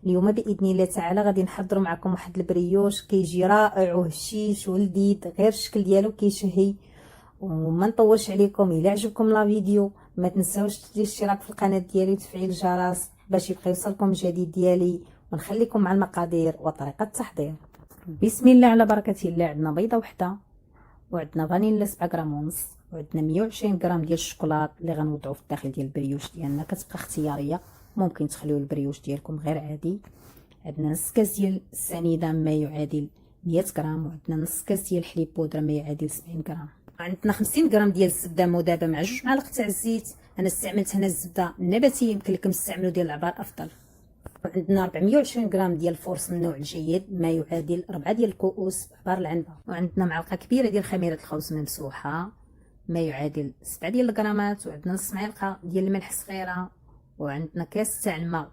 اليوم باذن الله تعالى غادي نحضروا معكم واحد البريوش كيجي رائع وهشيش ولذيذ، غير الشكل ديالو كيشهي. وما نطولش عليكم، الا عجبكم لا فيديو ما تنساوش ديروا الاشتراك في القناه ديالي وتفعيل الجرس باش يبقى يوصلكم الجديد ديالي. ونخليكم مع المقادير وطريقه التحضير. بسم الله على بركه الله. عندنا بيضه وحده، وعندنا فانيلا 7 غرام ونص، وعندنا 120 غرام ديال الشوكولات اللي غنوضعوا في الداخل ديال البريوش ديالنا. كتبقى اختياريه، ممكن تخليو البريوش ديالكم غير عادي. عندنا نص كاس ديال السنيده ما يعادل 100 غرام، وعندنا نص كاس ديال الحليب بودره ما يعادل 70 غرام. عندنا 50 غرام ديال الزبده مذابه مع 2 معالق تاع الزيت. انا استعملت هنا الزبده النباتيه، يمكن لكم تستعملوا ديال العبار افضل. وعندنا 420 غرام ديال الفورص من النوع الجيد ما يعادل 4 ديال الكؤوس عبار العنبه. وعندنا معلقه كبيره ديال خميره الخبز ممسوحه ما يعادل 7 ديال الغرامات. وعندنا نص معلقه ديال الملح صغيره، وعندنا كاس تاع الماء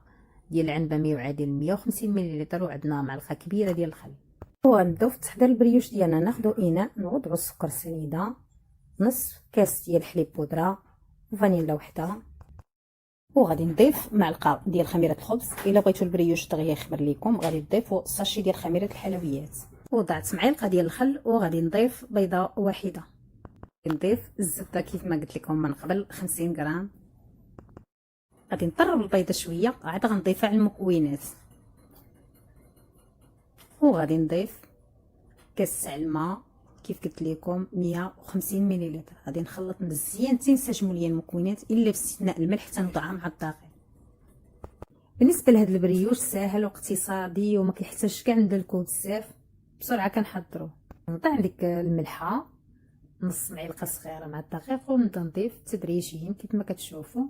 ديال العنبه ما يعادل 150 ملل، وعندنا معلقه كبيره ديال الخل. وغنبداو في تحضير البريوش ديالنا. ناخذ اناء نوضعوا السكر السنيده، نصف كاس ديال الحليب بودره، وفانيلا وحده، وغادي نضيف معلقه ديال خميره الخبز. الا بغيتوا البريوش دغيا يخمر ليكم غادي تضيفوا ساشي ديال خميره الحلويات. وضعت معلقه ديال الخل، وغادي نضيف بيضه واحده. نضيف الزبده كيف ما قلت لكم من قبل 50 غرام. غادي نطرب البيضه شويه، عاد غنضيفها على المكونات. وغادي نضيف كاس تاع الماء كيف قلت لكم 150 ملل. غادي نخلط مزيان تنسجموا ليا المكونات، الا باستثناء الملح تنوضعها مع الدقيق. بالنسبه لهاد البريوش ساهل واقتصادي وما كيحتاجش كاع ندلكو بزاف، بسرعه كنحضروه. نضع ديك الملحه نص معلقه صغيره مع الدقيق، ونبدا نضيف تدريجيا كيف ما كتشوفوا.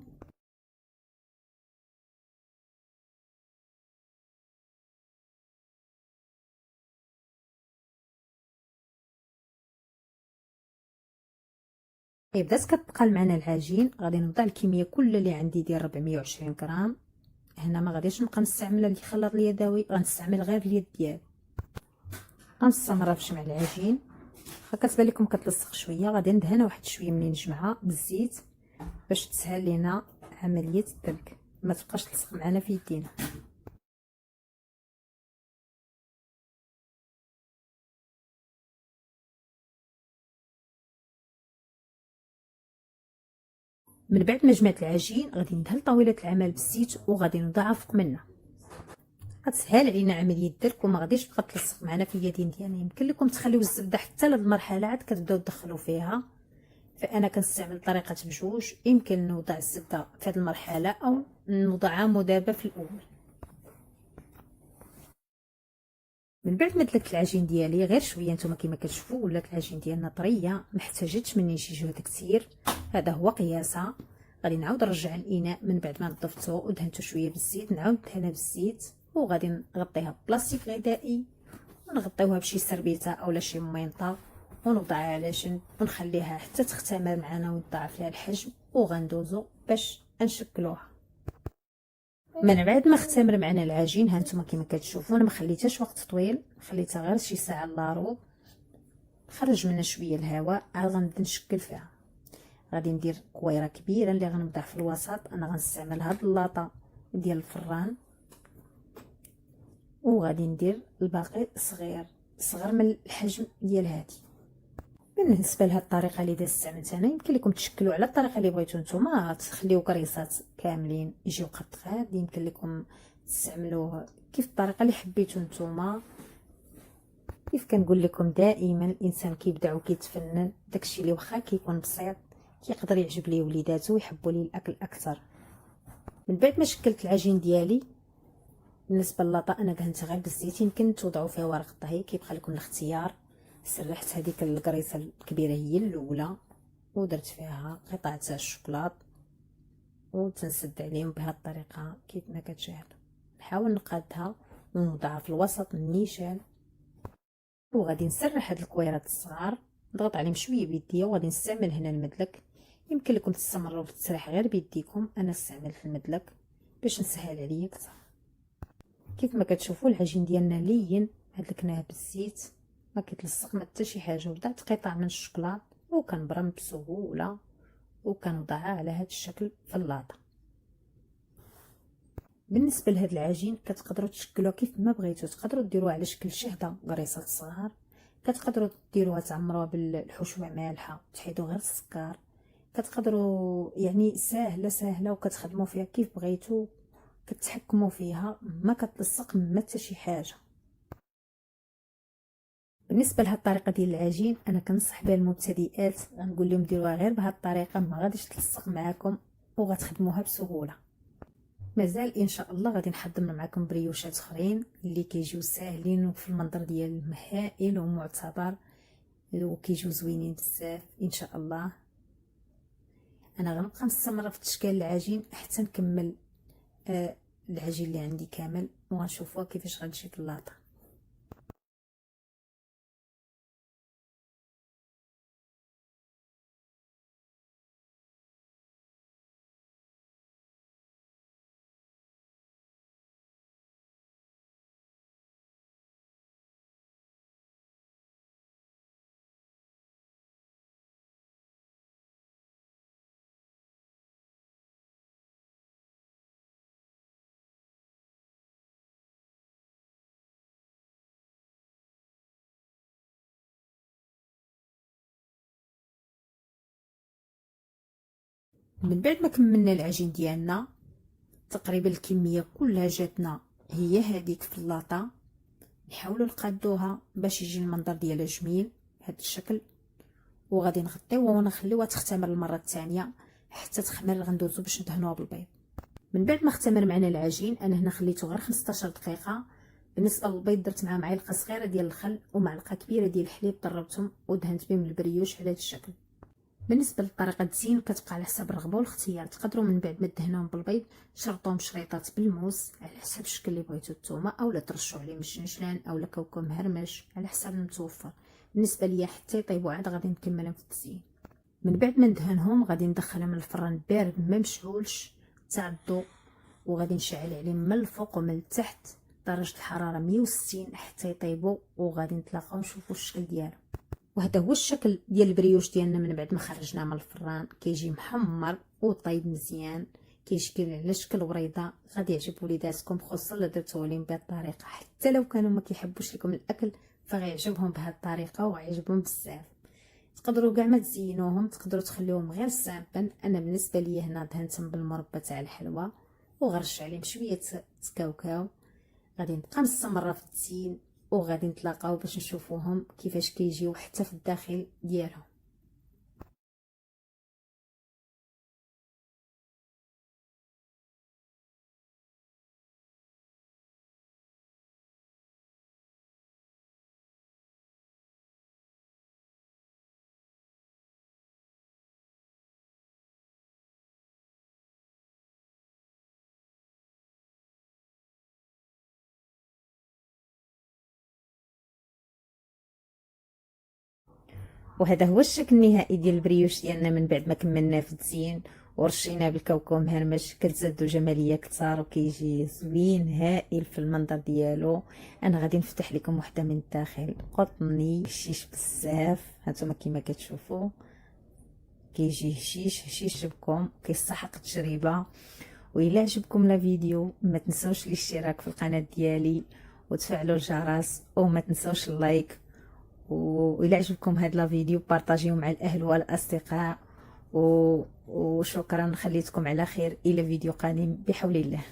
بدات كتقال معنا العجين. غادي نوضع الكميه كلها اللي عندي ديال 420 غرام. هنا ما غاديش نبقى نستعمل الخلاط اليدوي، غنستعمل غير اليد ديالي. غنستمر مع العجين. كتبان لكم كتلصق شويه، غادي ندهنها واحد شويه منين نجمعها بالزيت باش تسهل لينا عمليه الدلك، ما تبقاش تلصق معنا في يدينا. من بعد ما جمعت العجين غادي ندهن طاوله العمل بالزيت، وغادي نوضعها فوق منها. غتسهل علينا عمليه الدلك وما غاديش تبقى تلصق معنا في اليدين ديالنا. يمكن لكم تخليو الزبده حتى لهاد المرحله عاد كتبداو تدخلوا فيها، فانا كنستعمل طريقه بجوج. يمكن نوضع الزبده في هذه المرحله او نوضعها مذابه في الاول. من بعد ما دلكت العجين ديالي غير شويه، نتوما كما كتشوفوا ولات العجين ديالنا طريه، ما احتاجتش مني شي جهد كثير. هذا هو قياسها. غادي نعاود نرجع الاناء من بعد ما نظفتو ودهنتو شويه بالزيت، نعاود ندهنها بالزيت، وغادي نغطيها بلاستيك غذائي، ونغطيوها بشي سربيته اولا شي مينطه، ونوضعها على جنب ونخليها حتى تختمر معنا ويضاعف لها الحجم، وغندوزو باش نشكلوها. من بعد ما اختمر معنا العجين، ها نتوما كما كتشوفوا انا ما خليتهاش وقت طويل، خليتها غير شي ساعه الا ربع. خرج منها شويه الهواء، عاد غنبدا نشكل فيها. غادي ندير كويره كبيره اللي غنوضع في الوسط. انا غنستعمل هاد اللاطه ديال الفران، وغادي ندير الباقي صغير من الحجم ديال هادي. بالنسبه لهاد الطريقه اللي استعملتها انا، يمكن لكم تشكلوا على الطريقه اللي بغيتو نتوما، تخليو كريسات كاملين يجيو قد غاد. يمكن لكم تستعملوه كيف الطريقه اللي حبيتو نتوما. كيف كنقول لكم دائما الانسان كيبدع وكيتفنن، داكشي اللي واخا كيكون بسيط كيقدر يعجب ليه وليداتو ويحبوا ليه الاكل اكثر. من بعد ما شكلت العجين ديالي، بالنسبه للاطا انا دهنتها غير بالزيت. يمكن توضعوا فيها ورق الطهي كيبقى لكم الاختيار. سرحت هذيك القريصه الكبيره هي الاولى، ودرت فيها قطعه تاع الشوكولات، وتنسد عليهم بهذه الطريقه كيف ما كتشاهدوا. نحاول نقادها ونوضعها في الوسط النيشان، وغادي نسرح هاد الكويرات الصغار، نضغط عليهم شويه بيديا. وغادي نستعمل هنا المدلك. يمكن لكم تستمروا في التسريح غير بيديكم، انا استعملت المدلك باش نسهل عليا اكثر. كيف ما كتشوفوا العجين ديالنا لين دلكناه بالزيت، ما كيتلصق ما حتى شي حاجه. وضعت قطع من الشوكولات وكنبرم بسهوله، وكنوضعها على هذا الشكل في اللاطه. بالنسبه لهاد العجين كتقدروا تشكلوه كيف ما بغيتوا، تقدروا ديروه على شكل شهده غريسات صغار، كتقدروا ديروها تعمروها بالحشوه مالحه تحيدوا غير السكر، كتقدروا يعني سهله وكتخدموا فيها كيف بغيتوا، كتحكموا فيها ما كتلصق ما حتى شي حاجه. بالنسبه لهاد الطريقه ديال العجين انا كنصح بها المبتدئات، غنقول لهم ديروها غير بهاد الطريقه ما غاديش تلصق معاكم وغتخدموها بسهوله. مازال ان شاء الله غادي نحضر معكم بريوشات اخرين اللي كيجيو ساهلين وفي المنظر ديال هائل ومعتبر وكيجيو زوينين بزاف ان شاء الله. انا غنبقى مستمره في تشكيل العجين حتى نكمل العجين اللي عندي كامل وغنشوفوها كيفاش غتجي في اللاطه. من بعد ما كملنا العجين ديالنا تقريبا الكميه كلها جاتنا هي هذيك في اللاطه، نحاولوا نقادوها باش يجي المنظر ديالها جميل بهذا الشكل، وغادي نغطيوها ونخليوها تختمر المره الثانيه حتى تخمر. غندوزو باش ندهنوها بالبيض. من بعد ما اختمر معنا العجين انا هنا خليته غير 15 دقيقه. بالنسبه للبيض درت معاه معلقه صغيره ديال الخل ومعلقه كبيره ديال الحليب، ضربتهم ودهنت بهم البريوش على هذا الشكل. بالنسبه لطريقه التزيين كتبقى على حساب الرغبه والاختيار، تقدروا من بعد ما دهنوهم بالبيض شرطوهم شريطات بالموس على حسب الشكل اللي بغيتو نتوما، اولا ترشوا عليه مشنشلان اولا كوكو مهرمش على حسب المتوفر. بالنسبه ليا حتى يطيبوا عاد غادي نكملهم في التزيين. من بعد ما ندهنهم غادي ندخلهم للفران بارد ما مشعولش تاع الضوء، وغادي نشعل عليه من الفوق ومن التحت درجه الحراره 160 حتى يطيبوا، وغادي نتلاقاو نشوفوا الشكل ديالو. وهذا هو الشكل ديال البريوش ديالنا من بعد ما خرجناه من الفران، كيجي محمر وطيب مزيان، كيشكل على شكل وريضه. غادي يعجب وليداتكم خصوصا الا درتوه لهم بهذه الطريقه، حتى لو كانوا ما كيحبوش لكم الاكل فغيعجبهم بهذه الطريقه وغيعجبهم بزاف. تقدروا كاع ما تزينوهم، تقدروا تخليوهم غير سامبل. انا بالنسبه لي هنا دهنتهم بالمربى تاع الحلوى وغرش عليهم شويه تكاوكاو. غادي نبقى مستمره في التزيين وغادي نتلاقاو باش نشوفوهم كيفاش كيجيو حتى في الداخل ديالهم. وهذا هو الشكل النهائي ديال البريوش ديالنا من بعد ما كملناه في التزيين ورشيناه بالكاوكاو مهرمش. كتزادو جماليه كثار وكيجي زوين هائل في المنظر ديالو. انا غادي نفتح لكم وحده من الداخل قطني هشيش بزاف، هانتوما كيما كتشوفوا كيجي هشيش بكم كيستحق التجربه. وإلا عجبكم لا فيديو ما تنسوش الاشتراك في القناه ديالي وتفعلوا الجرس وما تنسوش اللايك. وإلا عجبكم هاد لا فيديو بارطاجيو مع الاهل والاصدقاء. وشكرا، خليتكم على خير الى فيديو قادم بحول الله.